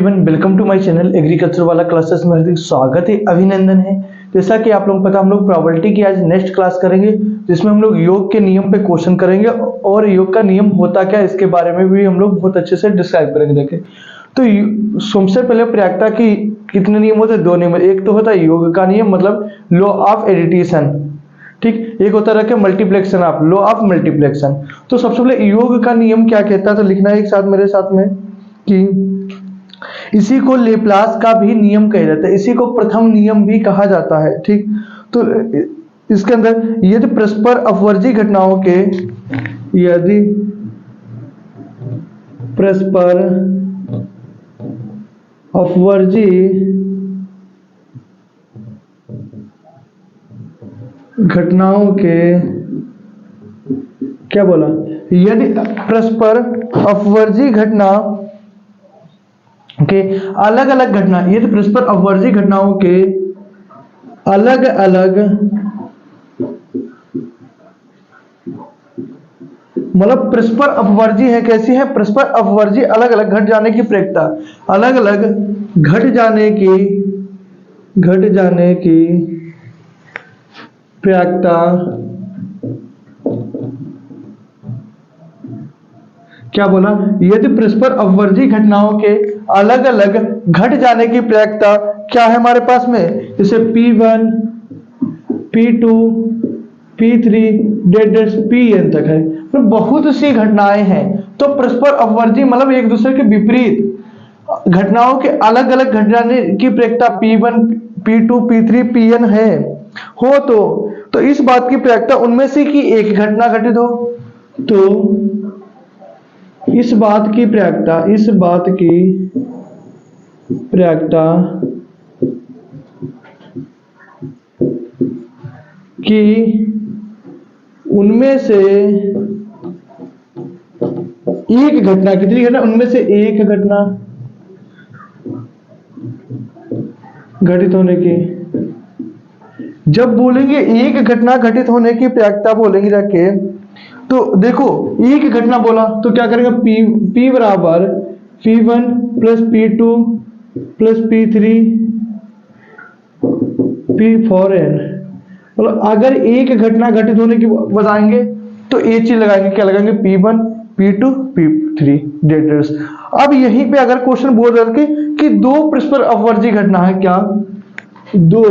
Everyone, welcome to my channel agriculture वाला classes में हार्दिक स्वागत है, अभिनंदन है। जैसा कि आप लोगों को पता, हम लोग प्रोबेबिलिटी की आज नेक्स्ट क्लास करेंगे, जिसमें हम लोग योग के नियम पे क्वेश्चन करेंगे और योग का नियम होता क्या इसके बारे में भी हम लोग बहुत अच्छे से डिस्क्राइब करेंगे। देखें तो सबसे पहले प्रायिकता की कितने नियम होते हैं? दो नियम। एक तो होता है योग का नियम, मतलब लॉ ऑफ एडिशन, ठीक। एक होता है मल्टीप्लेक्शन ऑफ लॉ ऑफ मल्टीप्लेक्शन। तो सबसे पहले योग का नियम क्या कहता है, तो लिखना है एक साथ मेरे साथ में कि इसी को लेप्लास का भी नियम कहा जाता है, इसी को प्रथम नियम भी कहा जाता है, ठीक। तो इसके अंदर यदि परस्पर अपवर्जी घटनाओं के यदि परस्पर अपवर्जी घटनाओं के क्या बोला, यदि परस्पर अपवर्जी घटना के अलग अलग घटना, यदि परस्पर अपवर्जी घटनाओं के अलग अलग मतलब परस्पर अपवर्जी है, कैसी है? परस्पर अपवर्जी अलग अलग घट जाने की प्रायिकता, अलग अलग घट जाने की प्रायिकता क्या बोला, यदि परस्पर अपवर्जी घटनाओं के अलग अलग घट जाने की प्रायिकता क्या है हमारे पास में? जैसे P1, P2, P3 Pn तक है, तो बहुत सी घटनाएं हैं। तो परस्पर अपवर्जी मतलब एक दूसरे के विपरीत घटनाओं के अलग अलग घट जाने की प्रायिकता P1, P2, P3 Pn है हो तो इस बात की प्रायिकता उनमें से की एक घटना घटित हो, तो इस बात की प्रायिकता कि उनमें से एक घटना, कितनी घटना? उनमें से एक घटना घटित होने की, जब बोलेंगे एक घटना घटित होने की प्रायिकता बोलेंगे जाके, तो देखो एक घटना बोला तो क्या करेंगे, P बराबर P1 plus P2 plus P3 P4n। मतलब अगर एक घटना घटित होने की बताएंगे तो एक चीज लगाएंगे, क्या लगाएंगे? P1 P2 P3 debtors. अब यहीं पे अगर क्वेश्चन बोल रहे कि दो परस्पर अपवर्जी घटना है, क्या दो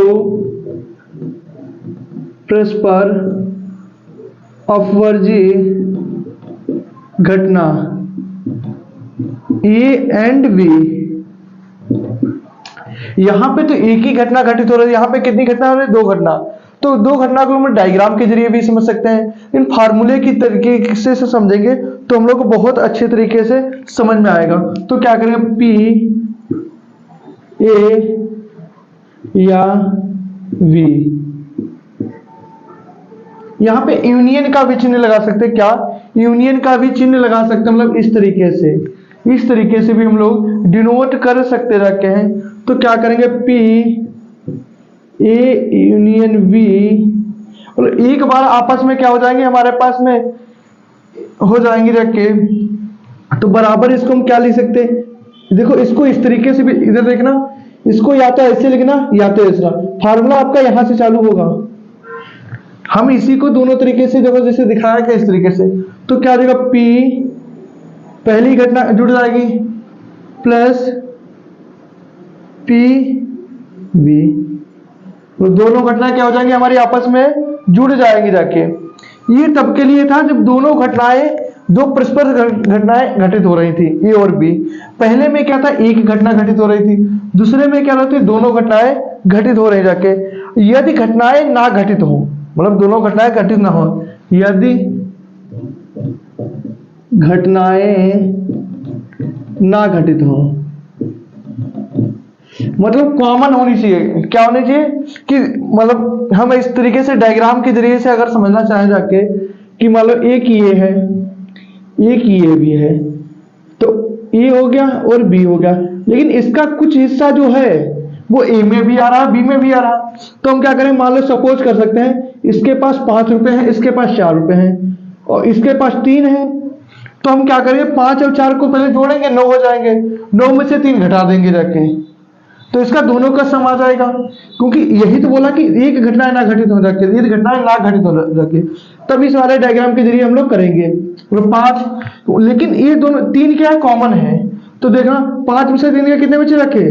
परस्पर अपवर्जी घटना A एंड B, यहां पे तो एक ही घटना घटित हो रही है, यहां पे कितनी घटना हो रही है? दो घटना। तो दो घटना को हम डायग्राम के जरिए भी समझ सकते हैं, इन फार्मूले की तरीके से समझेंगे तो हम लोग को बहुत अच्छे तरीके से समझ में आएगा। तो क्या करेंगे, P A या V, यहां पे यूनियन का भी चिन्ह लगा सकते हैं, क्या यूनियन का भी चिन्ह लगा सकते हैं, मतलब इस तरीके से भी हम लोग डिनोट कर सकते रखे हैं। तो क्या करेंगे, P A यूनियन V, और एक बार आपस में क्या हो जाएंगे, हमारे पास में हो जाएंगे रखे, तो बराबर इसको हम क्या लिख सकते हैं? देखो इसको इस तरीके से भी इधर देखना, इसको या तो ऐसे लिखना या तो ऐसा, फार्मूला आपका यहां से चालू होगा। हम इसी को दोनों तरीके से देखो, जैसे दिखाया क्या इस तरीके से, तो क्या देगा, P पहली घटना जुड़ जाएगी प्लस PV, तो दोनों घटना क्या हो जाएंगी हमारी आपस में जुड़ जाएंगी जाके। ये तब के लिए था जब दोनों घटनाएं, दो परस्पर घटनाएं घटित हो रही थी, A और B। पहले में क्या था, एक घटना घटित हो रही थी, दूसरे में क्या रहती, दोनों घटनाएं घटित हो रही जाके। यदि घटनाएं ना घटित हो, मतलब दोनों घटनाएं घटित ना हो, यदि घटनाएं ना घटित हो, मतलब कॉमन होनी चाहिए, क्या होनी चाहिए कि मतलब हम इस तरीके से डायग्राम के जरिए से अगर समझना चाहें जाके कि मान लो एक ये है, एक ये भी है, तो ए हो गया और बी हो गया, लेकिन इसका कुछ हिस्सा जो है वो ए में भी आ रहा, बी में भी आ रहा। तो हम क्या करें, मान लो सपोज कर सकते हैं इसके पास 5 रुपए हैं, इसके पास 4 रुपए हैं, और इसके पास 3 है, तो हम क्या करेंगे, 5 और 4 को पहले जोड़ेंगे, 9 हो जाएंगे, 9 में से 3 घटा देंगे जाके, तो इसका दोनों का सम आ जाएगा। क्योंकि यही तो बोला कि एक घटना ना घटित हो जाके, ये घटना ना घटित हो जाके, तब इस वाले डायग्राम के जरिए हम लोग करेंगे। तो 5, लेकिन ये दोनों 3 क्या है, कॉमन है, तो देखना 5 में से 3 का कितने बचे रखे,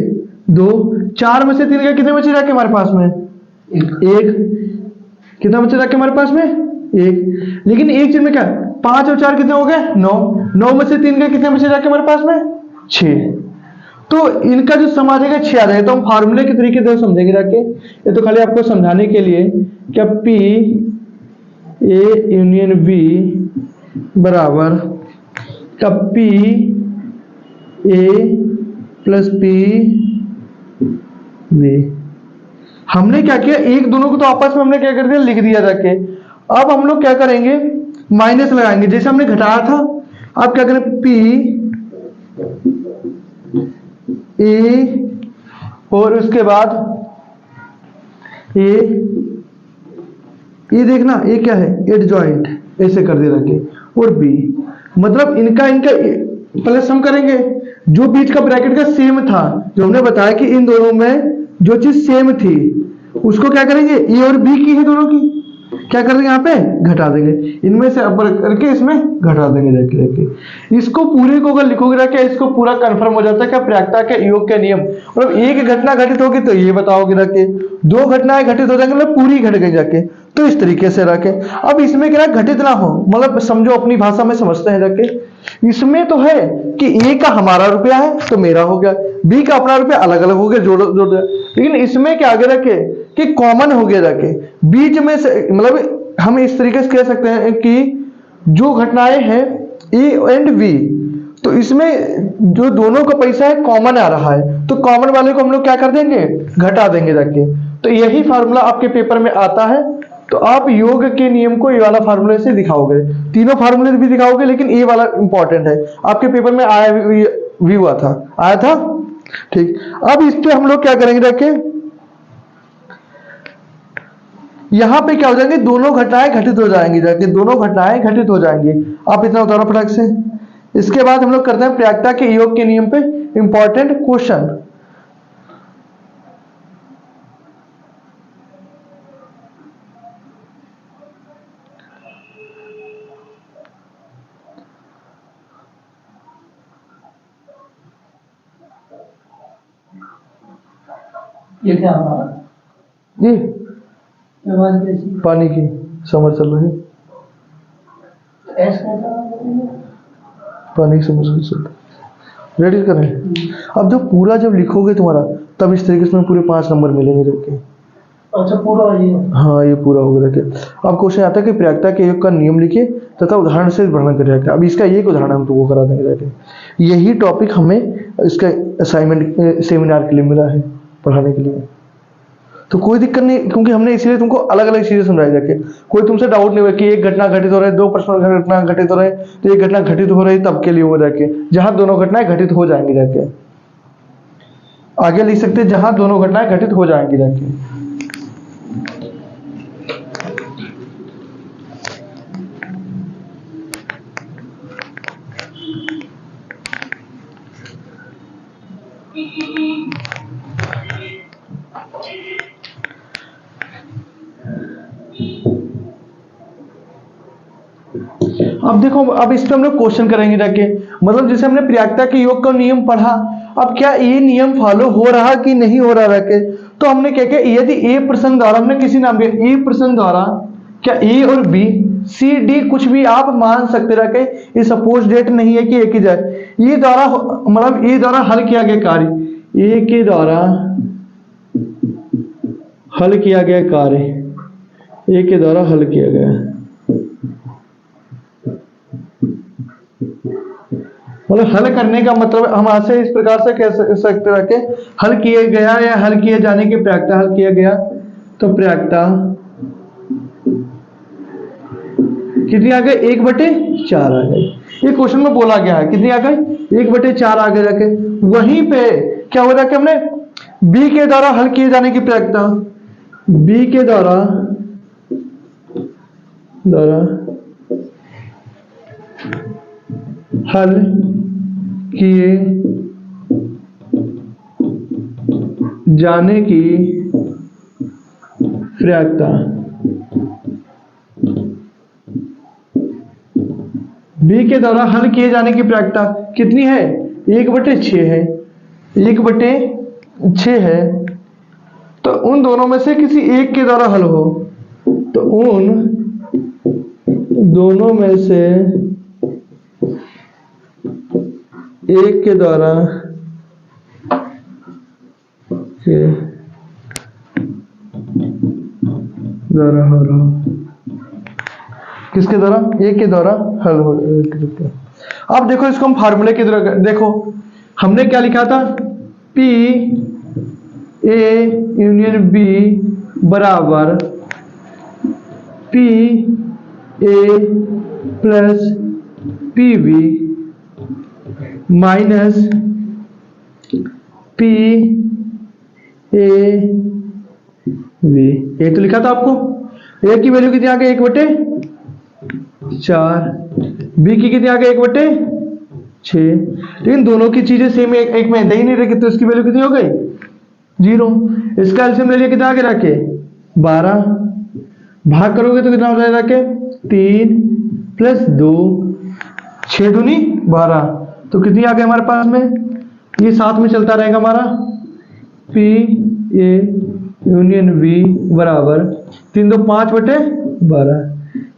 2, 4 में से 3 का कितने बचे रखे हमारे पास में, 1, कितना बचे रखे हमारे पास में, 1। लेकिन एक चीज में क्या, 5 और 4 कितने हो गए, 9, 9 में से 3 का कितने बचे रखे हमारे पास में, 6। तो इनका जो सम आ जाएगा 6 आ जाएगा। तो हम फार्मूले के तरीके से समझेंगे जाके, ये तो खाली आपको समझाने के लिए, क्या P A यूनियन B बराबर का P A plus P B। हमने क्या किया, एक दोनों को तो आपस में हमने क्या कर दिया, लिख दिया जाके। अब हम लोग क्या करेंगे, माइनस लगाएंगे, जैसे हमने घटाया था। अब क्या करें, P ए और उसके बाद ए, ये देखना ये क्या है, एडजॉइंट, ऐसे कर दे रखे, और बी, मतलब इनका प्लस हम करेंगे, जो बीच का ब्रैकेट का सेम था, जो हमने बताया कि इन दोनों में जो चीज सेम थी उसको क्या करेंगे, ए और बी की है दोनों की, क्या कर देंगे, यहाँ पे घटा देंगे, इनमें से अपर करके इसमें घटा देंगे जाके रखे। इसको पूरे को अगर लिखोगे ना, क्या इसको पूरा कंफर्म हो जाता है, क्या प्रायिकता के योग के नियम, मतलब एक घटना घटित होगी तो ये बताओगे जाके, 2 घटनाएं घटित हो जाएंगे मतलब पूरी घट गई जाके, तो इस तरीके से रखे। अब इसमें क्या घटित ना हो, मतलब समझो अपनी भाषा में समझते हैं जाके, इसमें तो है कि ए का हमारा रुपया है तो मेरा हो गया, बी का अपना रुपया अलग अलग हो गया, जोड़ जोड़, लेकिन इसमें क्या आगे रखे कि कॉमन हो गया जाके, बीच में से, मतलब हम इस तरीके से कह सकते हैं कि जो घटनाएं हैं ए एंड बी, तो इसमें जो दोनों का पैसा है कॉमन आ रहा है, तो कॉमन वाले को हम लोग क्या कर देंगे, घटा देंगे जाके। तो यही फार्मूला आपके पेपर में आता है। तो आप योग के नियम को ये वाला फार्मूले से दिखाओगे, तीनों फार्मूले भी दिखाओगे, लेकिन ये वाला इंपॉर्टेंट है, आपके पेपर में आया भी हुआ था, आया था, ठीक। अब इस पे हम लोग क्या करेंगे जाके, यहां पे क्या हो जाएंगे, दोनों घटनाएं घटित हो जाएंगी जाके, दोनों घटनाएं घटित हो जाएंगी। आप इतना उतारो फटाक से। इसके बाद हम लोग करते हैं प्रायिकता के योग के नियम पे इंपॉर्टेंट क्वेश्चन। ये क्या हमारा, जी आवाज कैसी, पानी की समर चल रही है, ऐसा पानी की समर चल रही, रेडी करें। अब जब पूरा जब लिखोगे तुम्हारा, तब इस तरीके से पूरे 5 नंबर मिलेंगे जाके। अच्छा पूरा ये, हाँ ये पूरा हो गया। अब क्वेश्चन आता है कि प्रायिकता के योग का नियम लिखिए तथा उदाहरण से वर्णन करिए। अब इसका एक उदाहरण हम तुमको करा देंगे जाके। यही टॉपिक हमें इसका असाइनमेंट सेमिनार के लिए मिला है, पढ़ाने के लिए, तो कोई दिक्कत नहीं, क्योंकि हमने इसीलिए तुमको अलग अलग चीजें समझाई जाके। कोई तुमसे डाउट नहीं हुआ कि एक घटना घटित हो रहा है, 2 प्रश्न घटना घटित हो रहे हैं, तो एक घटना घटित हो रही है तब के लिए हो जाके, जहां दोनों घटनाएं घटित हो जाएंगी जाके। आगे लिख सकते हैं जहां दोनों घटनाएं घटित हो जाएंगी जाके। अब देखो, अब इस पे हम लोग क्वेश्चन करेंगे जाके, मतलब जैसे हमने प्रायिकता के योग का नियम पढ़ा, अब क्या ये नियम फॉलो हो रहा कि नहीं हो रहा जाके, तो हमने क्या किया, यदि ए प्रश्न द्वारा, हमने किसी नाम के ए प्रश्न द्वारा, क्या ए और बी सी डी कुछ भी आप मान सकते रखे, ये सपोज डेट नहीं है कि एक ही जाए, ये द्वारा, मतलब ए द्वारा हल किया गया कार्य, ए के द्वारा हल किया गया कार्य, ए के द्वारा हल किया गया, मतलब हल करने का मतलब हम ऐसे इस प्रकार से कह सकते हैं कि हल किए गया या हल किए जाने की प्रायिकता, हल किया गया, तो प्रायिकता कितनी आ गई, 1/4 आ गई। ये क्वेश्चन में बोला गया है, कितनी आ गई, 1/4 आ गई जाके। वहीं पे क्या हो रहा कि हमने बी के द्वारा हल किए जाने की प्रायिकता, बी के द्वारा हल किए जाने की प्रायिकता बी के द्वारा हल किए जाने की प्रायिकता कितनी है? 1/6 है, 1/6 है। तो उन दोनों में से किसी एक के द्वारा हल हो, तो उन दोनों में से एक के द्वारा हल हो, किसके द्वारा? एक के द्वारा हल हो। अब देखो इसको हम फार्मूले की तरह देखो, हमने क्या लिखा था? P A यूनियन B बराबर P A plus PB minus P A B। ये तो लिखा था आपको। A की वैल्यू कितनी आ गई? 1/4। B की कितनी आ गई? 1/6। लेकिन दोनों की चीजें सेम, एक में दे ही नहीं रखी, तो इसकी वैल्यू कितनी हो गई? 0। इसका एलसीएम ले लिया, कितना आगे रखे? 12। भाग करोगे तो कितना हो जाएगा? 3 + 2, 6 दूनी 12। तो कितनी आ गई हमारे पास में? ये साथ में चलता रहेगा हमारा। P A यूनियन B बराबर 3 2 5/12।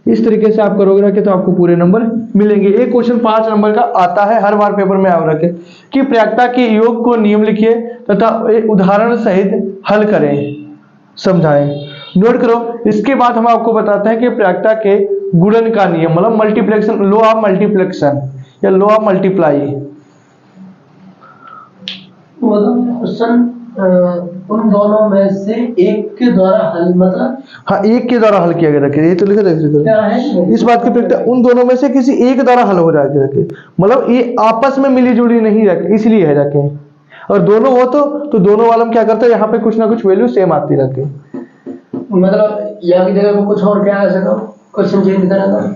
इस तरीके से आप करोगे रखे तो आपको पूरे नंबर मिलेंगे। एक क्वेश्चन 5 नंबर का आता है हर बार पेपर में आ रखे कि प्रायिकता के योग को नियम लिखिए तथा एक उदाहरण सहित हल करें, समझाएं। नोट करो। इसके बाद हम आपको बताते हैं कि प्रायिकता के गुणन का नियम, मतलब मल्टीप्लेक्शन, लॉ ऑफ मल्टीप्लेक्शन या लॉ ऑफ मल्टीप्लाई। मतलब क्वेश्चन उन दोनों में से एक के द्वारा हल, मतलब हाँ, एक के द्वारा हल किया गया रखे, ये तो लिखा था। क्या है? इस बात की प्रायिकता उन दोनों में से किसी एक द्वारा हल हो जाके रखे, मतलब ये आपस में मिली जुली नहीं रखे, इसलिए है रखे। और दोनों हो तो दोनों वाला क्या करता है, यहाँ पे कुछ ना कुछ वैल्यू सेम आती रखे। मतलब यहाँ की जगह पे कुछ और क्या आ सका, क्वेश्चन चेंज करेगा,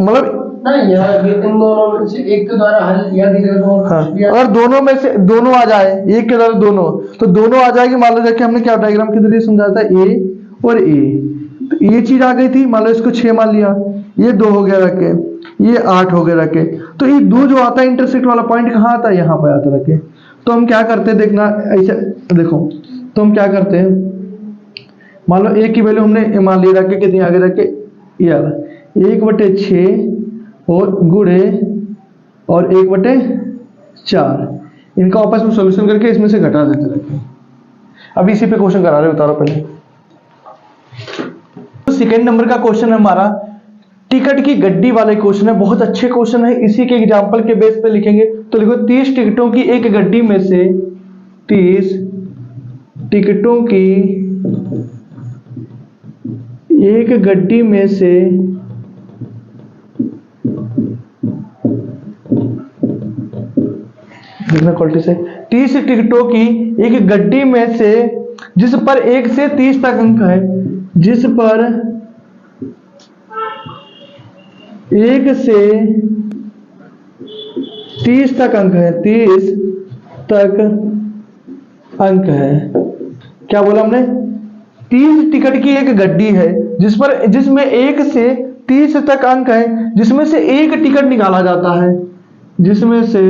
मतलब नहीं यहाँ इन दोनों में से एक के द्वारा हल, यहाँ की जगह और हाँ, कुछ भी अगर दोनों में से दोनों आ जाए, एक के द्वारा दोनों, तो दोनों आ जाएगी। मान लो देखिए हमने क्या डायग्राम के जरिए समझाया था, ए और ए, तो ये चीज आ गई थी। मान लो इसको 6 मान लिया, ये 2 हो गया रखे, ये 8 हो गया रखे। तो ये 2 जो आता है इंटरसेक्ट वाला पॉइंट कहाँ आता है? यहाँ पे आता रखे। तो हम क्या करते हैं, देखना ऐसे देखो, तो हम क्या करते हैं, मान लो ए की वैल्यू हमने मान लिया रखे, कितनी आगे रखे? यार 1/6 और गुणे और 1/4, इनका आपस में सॉल्यूशन करके इसमें से घटा देते रहते हैं। अब इसी पे क्वेश्चन करा रहे, उतारो पहले। तो सेकेंड नंबर का क्वेश्चन है हमारा टिकट की गड्डी वाले क्वेश्चन है, बहुत अच्छे क्वेश्चन है। इसी के एग्जांपल के बेस पे लिखेंगे। तो लिखो 30 टिकटों की एक गड्डी में से 30 टिकटों की एक गड्डी में से क्वालिटी से 30 टिकटों की एक गड्डी में से जिस पर 1 से 30 तक अंक है, जिस पर 1 से 30 तक अंक है, 30 तक अंक है। क्या बोला हमने? 30 टिकट की एक गड्डी है जिसमें 1 से 30 तक अंक है, जिसमें से एक टिकट निकाला जाता है, जिसमें से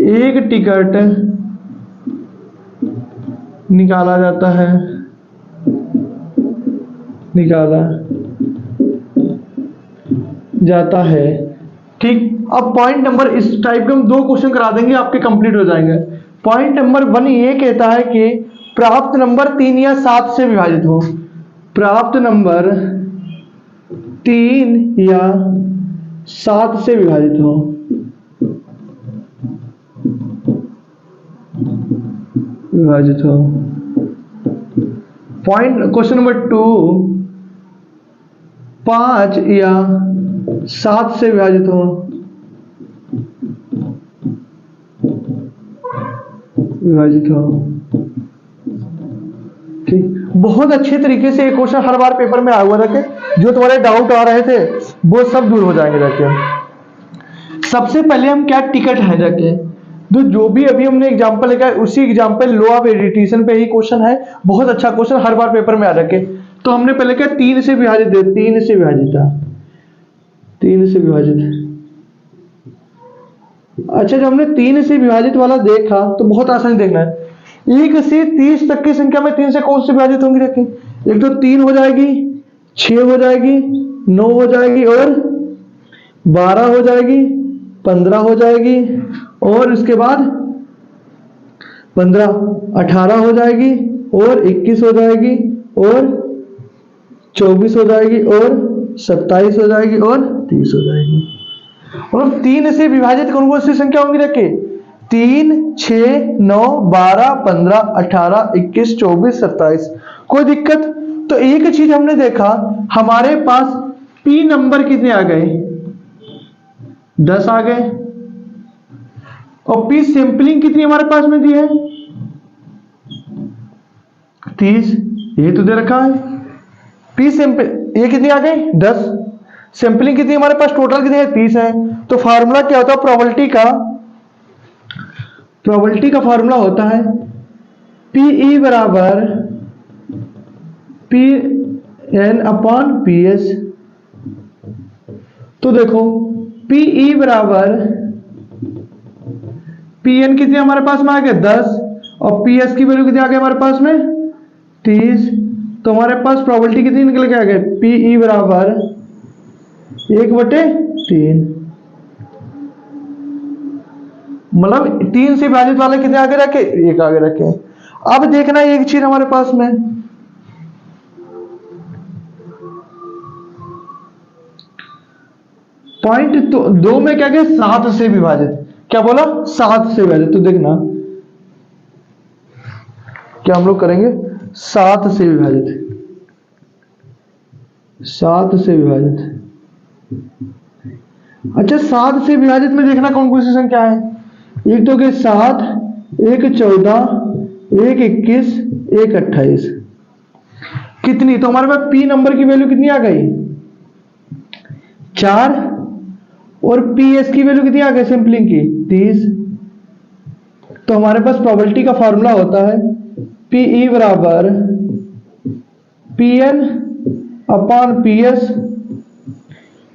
एक टिकट निकाला जाता है, निकाला जाता है। ठीक। अब पॉइंट नंबर, इस टाइप के हम 2 क्वेश्चन करा देंगे, आपके कंप्लीट हो जाएंगे। पॉइंट नंबर 1 ये कहता है कि प्राप्त नंबर 3 या 7 से विभाजित हो। प्राप्त नंबर 3 या 7 से विभाजित हो। विभाजित हो। पॉइंट क्वेश्चन नंबर 2 5 या 7 से विभाजित हो। विभाजित हो। ठीक। बहुत अच्छे तरीके से ये क्वेश्चन हर बार पेपर में आया हुआ रखे, जो तुम्हारे डाउट आ रहे थे वो सब दूर हो जाएंगे रखे। सबसे पहले हम क्या टिकट है रखे, तो जो भी अभी हमने एग्जांपल लिखा है उसी एग्जांपल लॉ ऑफ एडिटिशन पे ही क्वेश्चन है, बहुत अच्छा क्वेश्चन हर बार पेपर में आ रखे। तो हमने पहले क्या 3 से विभाजित दे, 3 से विभाजित था, 3 से विभाजित। अच्छा, जब हमने 3 से विभाजित वाला देखा तो बहुत आसान देखना है, 1 से 30 तक की संख्या में 3 से कौन से विभाजित होंगी रखें, एक तो 3 हो जाएगी, 6 हो जाएगी, 9 हो जाएगी और 12 हो जाएगी, 15 हो जाएगी और उसके बाद 15, 18 हो जाएगी और 21 हो जाएगी और 24 हो जाएगी और 27 हो जाएगी और 30 हो जाएगी। और 3 से विभाजित कौन कौन सी संख्या होंगी रखे, 3, 6, 9, 12, 15, 18, 21, 24, 27। कोई दिक्कत? तो एक चीज हमने देखा, हमारे पास पी नंबर कितने आ गए, 10 आ गए, और पी सैंपलिंग कितनी हमारे पास में दी है, 30, ये तो दे रखा है। पी सैंपल ये कितनी आ गई, 10, सैंपलिंग कितनी हमारे पास टोटल कितनी है, 30 है। तो फार्मूला क्या होता है प्रोबेबिलिटी का फार्मूला होता है पीई बराबर P N upon P S. तो देखो पीई बराबर पी एन कितनी हमारे पास में आ गया, 10, और पी एस की वैल्यू कितनी आ गई हमारे पास में, 30। तो हमारे पास प्रोबेबिलिटी कितनी निकल के आ गई, पीई बराबर 1/3। मतलब 3 से विभाजित वाले कितने आगे रखे, 1 आगे रखे। अब देखना एक चीज हमारे पास में, पॉइंट तो 2 में क्या गया, 7 से विभाजित, क्या बोला, 7 से विभाजित। तो देखना क्या हम लोग करेंगे, 7 से विभाजित, 7 से विभाजित। अच्छा, 7 से विभाजित में देखना कौन कौन सी संख्या है, एक तो के 7, एक 14, एक 21, एक 28। कितनी, तो हमारे पास पी नंबर की वैल्यू कितनी आ गई, 4, और पी एस की वैल्यू कितनी आ गई सैंपलिंग की, 30। तो हमारे पास प्रोबेबिलिटी का फॉर्मूला होता है पीई बराबर P N upon P S.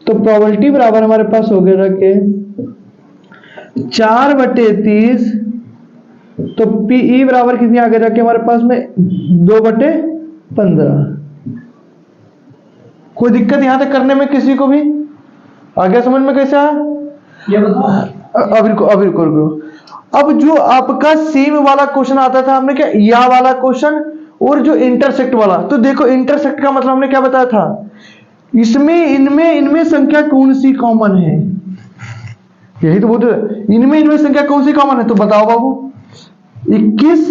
तो प्रोबेबिलिटी बराबर हमारे पास हो गया रखे 4/30। तो पीई बराबर कितनी आगे रखे हमारे पास में, 2/15। कोई दिक्कत यहां तक करने में किसी को भी आ गया समझ में, कैसे है, अभी रुको। अब जो आपका सेम वाला क्वेश्चन आता था, हमने क्या या वाला क्वेश्चन और जो इंटरसेक्ट वाला, तो देखो इंटरसेक्ट का मतलब हमने क्या बताया था, इसमें इनमें संख्या कौन सी कॉमन है, यही तो बोलते हैं, इनमें संख्या कौन सी कॉमन है। तो बताओ बाबू, 21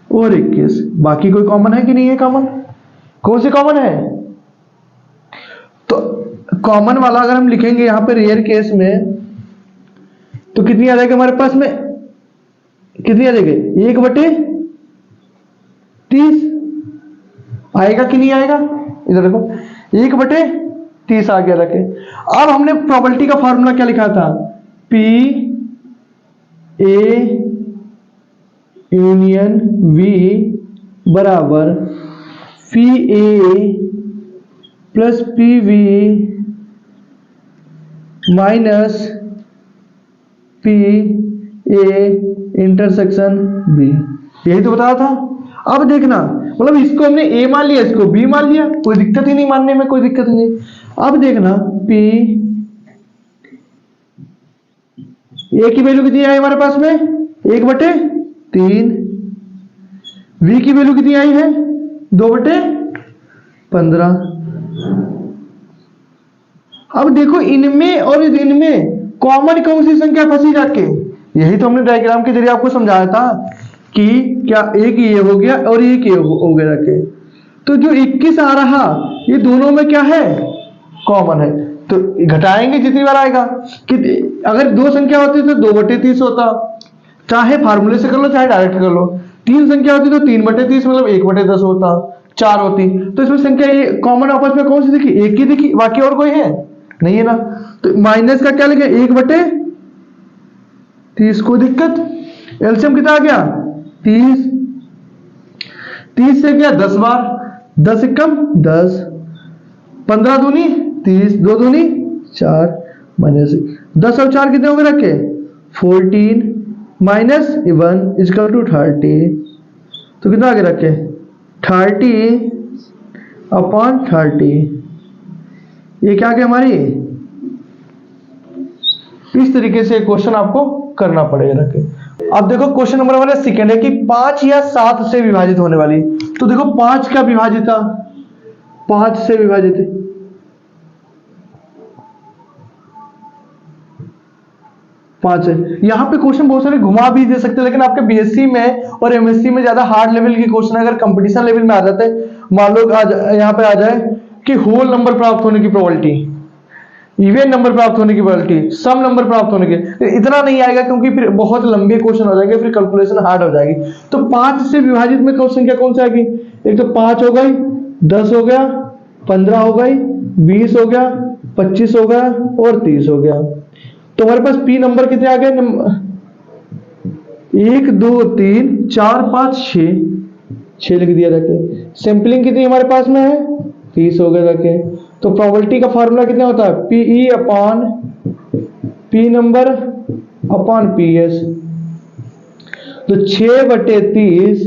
और 21, बाकी कोई कॉमन है कि नहीं है, कॉमन कौन सी कॉमन है। तो कॉमन वाला अगर हम लिखेंगे यहां पे रेयर केस में, तो कितनी आ जाएगी हमारे पास में, कितनी आ जाएगी, 1/30 आएगा कि नहीं आएगा, इधर देखो 1/30 आ गया रखे। अब हमने प्रोबेबिलिटी का फॉर्मूला क्या लिखा था, P A यूनियन V बराबर P A plus P V minus P A intersection B, यही तो बताया था। अब देखना, मतलब इसको हमने A मान लिया, इसको B मान लिया, कोई दिक्कत ही नहीं, मानने में कोई दिक्कत ही नहीं। अब देखना P A की वैल्यू कितनी आई हमारे पास में, 1/3, V की वैल्यू कितनी आई है, 2/15। अब देखो इनमें और इनमें कॉमन कौन सी संख्या फंसी जाके, यही तो हमने डायग्राम के जरिए आपको समझाया था कि क्या एक ये हो गया और एक ये हो गया रखे। तो जो 21 आ रहा, ये दोनों में क्या है, कॉमन है। तो घटाएंगे जितनी बार आएगा, कि अगर 2 संख्या होती तो 2/30 होता, चाहे फार्मूले से कर लो चाहे डायरेक्ट कर लो। तीन संख्या होती तो 3/30 मतलब 1/10 होता, 4 होती। तो इसमें संख्या ये कॉमन आपस में कौन सी दिखी? एक ही दिखी, बाकी और कोई है नहीं है ना। तो माइनस का क्या लिखे? 1/30। कोई दिक्कत? एलसीएम कितना आ गया? 30। 30 से क्या 10 बार, 10 एकम 10, 15 दूनी 30, 2 दूनी 4, माइनस 10 और 4 कितने हो गए रखे? 14 माइनस 1 इजकल टू 30। तो कितना आगे रखे? 30/30। ये क्या क्या हमारी? इस तरीके से क्वेश्चन आपको करना पड़ेगा रखे। अब देखो क्वेश्चन नंबर हमारा सेकंड है कि 5 या 7 से विभाजित होने वाली। तो देखो 5 क्या विभाजित था? 5 से विभाजित है। 5 है। यहाँ पे क्वेश्चन बहुत सारे घुमा भी दे सकते हैं, लेकिन आपके बीएससी में और एमएससी में ज्यादा हार्ड लेवल के क्वेश्चन अगर कंपटीशन लेवल में आ जाते हैं, मान लो यहाँ पे आ जाए कि होल नंबर प्राप्त होने की प्रोबेबिलिटी, इवन नंबर प्राप्त होने की प्रोबेबिलिटी, सम नंबर प्राप्त होने की, इतना नहीं आएगा क्योंकि फिर बहुत लंबे क्वेश्चन हो जाएंगे, फिर कैलकुलेशन हार्ड हो जाएगी। तो 5 से विभाजित में कौन संख्या कौन सी आएगी? एक तो 5 हो गई, 10 हो गया, 15 हो गई, 20 हो गया, 25 हो गया और 30 हो गया। तो हमारे पास पी नंबर कितने आ गए? 1 2 3 4 5 6 लिख दिया रखे। सैंपलिंग कितनी हमारे पास में है? 30 हो गए रखे। तो प्रोबेबिलिटी का फार्मूला कितना होता है? P E upon P number upon P S. तो 6/30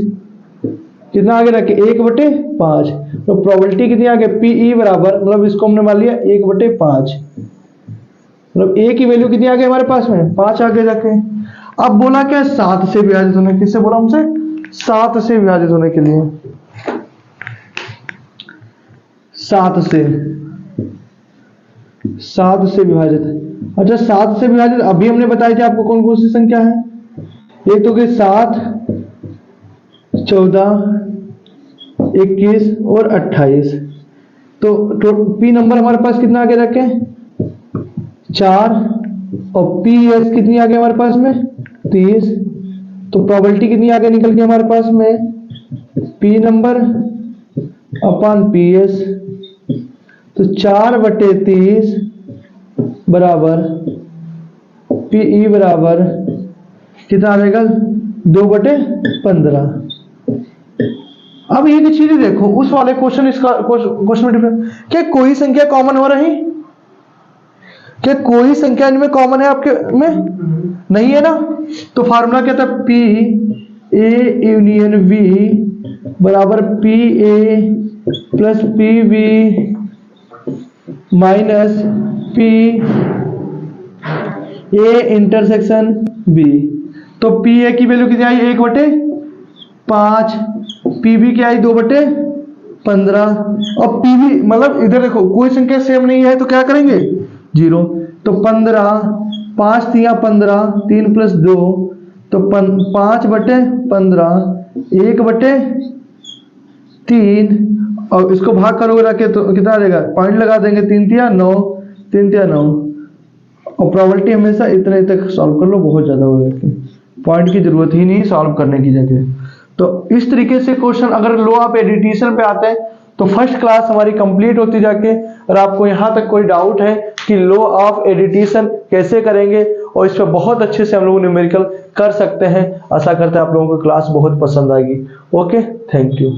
कितना आगे रखे? 1/5। तो प्रोबेबिलिटी कितनी आगे? पीई बराबर, मतलब इसको हमने मान लिया 1/5, मतलब ए की वैल्यू कितनी आ गई हमारे पास में? 5 आगे रखे। अब बोला क्या? 7 से विभाजित होने। किससे बोला हमसे? 7 से विभाजित होने के लिए। 7 से विभाजित। अच्छा 7 से विभाजित अभी हमने बताया था आपको कौन कौन सी संख्या है? एक तो कि 7, 14, 21 और 28। तो पी नंबर हमारे पास कितना आगे रखे? 4 और पी एस कितनी आ गई हमारे पास में? 30। तो प्रोबेबिलिटी कितनी आगे निकल गई हमारे पास में? P number upon P S. तो 4/30 बराबर पीई बराबर कितना आ जाएगा? 2/15। अब ये चीजें देखो, उस वाले क्वेश्चन इसका क्वेश्चन में डिफरेंस क्या? कोई संख्या कॉमन हो रही? क्या कोई संख्या इनमें कॉमन है आपके में? नहीं है ना। तो फार्मूला क्या था? पी ए यूनियन वी बराबर P A plus P V minus P A intersection B. तो पी ए की वैल्यू कितनी आई? 1/5। पी बी की आई 2/15। और पी बी मतलब इधर देखो कोई संख्या सेम नहीं है तो क्या करेंगे? 0। तो 15, 5 3 15, 3 + 2 तो 5/15, 1/3 और इसको भाग करोगे रखे तो कितना आ जाएगा? पॉइंट लगा देंगे, 3 × 9, 3 × 9। और प्रोबेबिलिटी हमेशा इतने तक सॉल्व कर लो, बहुत ज्यादा हो जाती है, पॉइंट की जरूरत ही नहीं सॉल्व करने की जगह। तो इस तरीके से क्वेश्चन अगर लो आप एडिशन पे आते हैं तो फर्स्ट क्लास हमारी कंप्लीट होती जाके। और आपको यहाँ तक कोई डाउट है कि लो ऑफ एडिशन कैसे करेंगे और इस पर बहुत अच्छे से हम लोग न्यूमेरिकल कर सकते हैं, आशा करते हैं आप लोगों को क्लास बहुत पसंद आएगी। Okay, thank you.